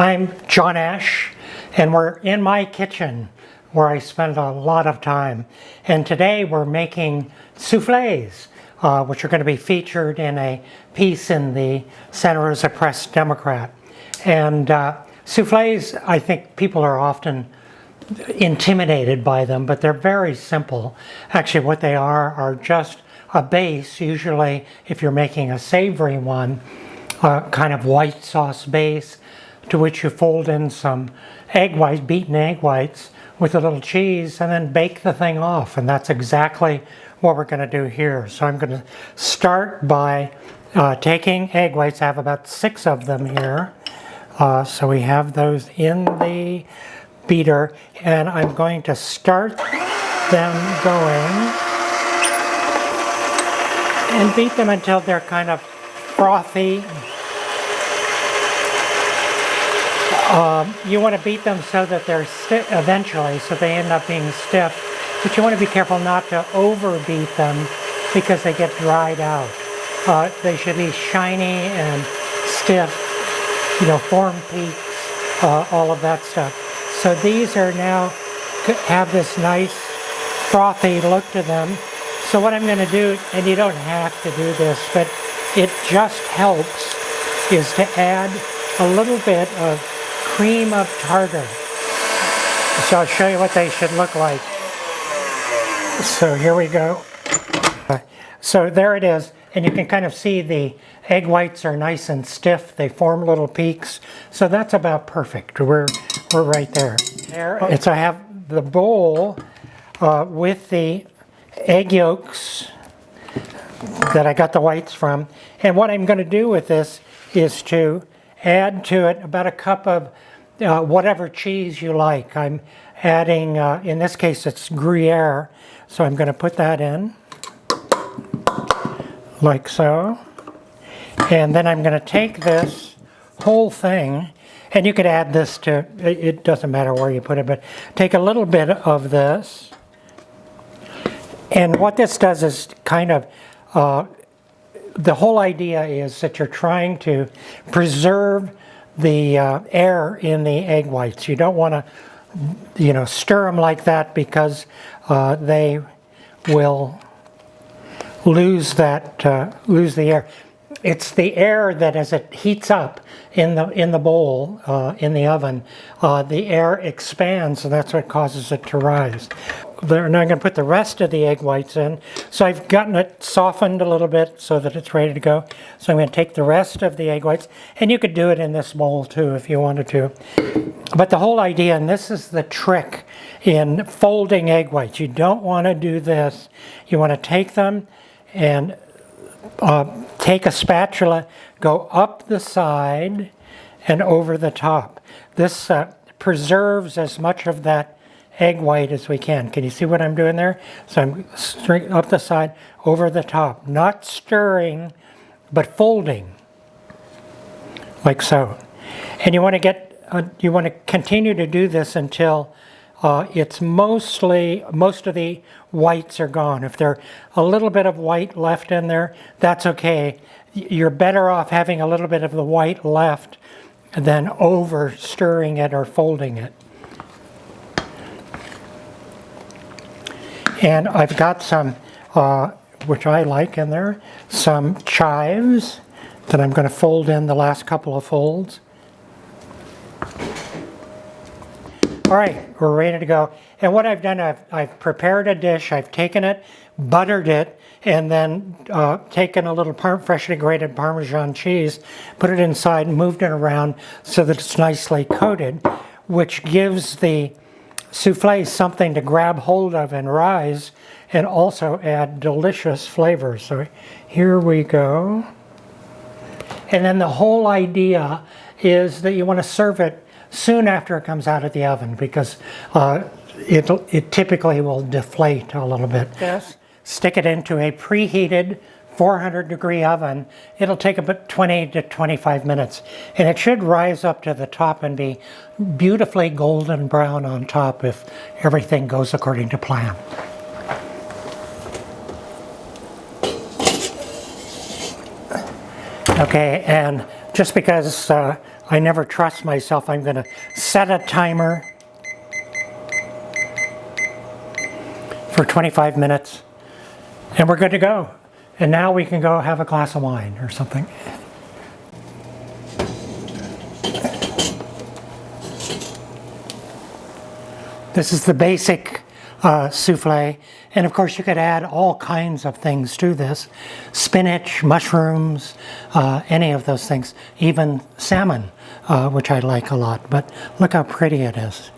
I'm John Ash, and we're in my kitchen where I spend a lot of time. And today we're making souffles, which are going to be featured in a piece in the Santa Rosa Press Democrat. And souffles, I think people are often intimidated by them, but they're very simple. Actually, what they are just a base, usually if you're making a savory one, kind of white sauce base, to which you fold in some egg whites, beaten egg whites, with a little cheese, and then bake the thing off. And that's exactly what we're going to do here. So I'm going to start by taking egg whites. I have about 6 of them here. So we have those in the beater, and I'm going to start them going and beat them until they're kind of frothy. You want to beat them so that they're stiff eventually, so they end up being stiff. But you want to be careful not to overbeat them because they get dried out. They should be shiny and stiff, you know, form peaks, all of that stuff. So these are now, have this nice frothy look to them. So what I'm going to do, and you don't have to do this, but it just helps, is to add a little bit of cream of tartar. So I'll show you what they should look like. So here we go. So there it is, and you can kind of see the egg whites are nice and stiff. They form little peaks. So that's about perfect. We're right there. And so I have the bowl with the egg yolks that I got the whites from. And what I'm going to do with this is to add to it about a cup of whatever cheese you like. I'm adding, in this case it's Gruyere, so I'm going to put that in, like so. And then I'm going to take this whole thing, and you could add this to, it doesn't matter where you put it, but take a little bit of this. And what this does is kind of, the whole idea is that you're trying to preserve the air in the egg whites. You don't want to, you know, stir them like that because they will lose the air. It's the air that, as it heats up in the bowl in the oven, the air expands, and that's what causes it to rise. Now I'm going to put the rest of the egg whites in. So I've gotten it softened a little bit so that it's ready to go. So I'm going to take the rest of the egg whites, and you could do it in this bowl too if you wanted to. But the whole idea, and this is the trick in folding egg whites, you don't want to do this. You want to take them and take a spatula, go up the side and over the top. This preserves as much of that egg white as we can. Can you see what I'm doing there? So I'm straight up the side, over the top, not stirring, but folding, like so. And you want to get, you want to continue to do this until it's most of the whites are gone. If there's a little bit of white left in there, that's okay. You're better off having a little bit of the white left than over stirring it or folding it. And I've got some, which I like in there, some chives that I'm going to fold in the last couple of folds. All right, we're ready to go. And what I've done, I've prepared a dish. I've taken it, buttered it, and then taken a little freshly grated Parmesan cheese, put it inside, and moved it around so that it's nicely coated, which gives the souffle something to grab hold of and rise, and also add delicious flavor. So here we go. And then the whole idea is that you want to serve it soon after it comes out of the oven, because it typically will deflate a little bit. Yes. Stick it into a preheated 400-degree oven. It'll take about 20 to 25 minutes, and it should rise up to the top and be beautifully golden brown on top if everything goes according to plan. Okay, and just because I never trust myself. I'm going to set a timer for 25 minutes and we're good to go. And now we can go have a glass of wine or something. This is the basic souffle, and of course you could add all kinds of things to this. Spinach, mushrooms, any of those things, even salmon, which I like a lot. But look how pretty it is.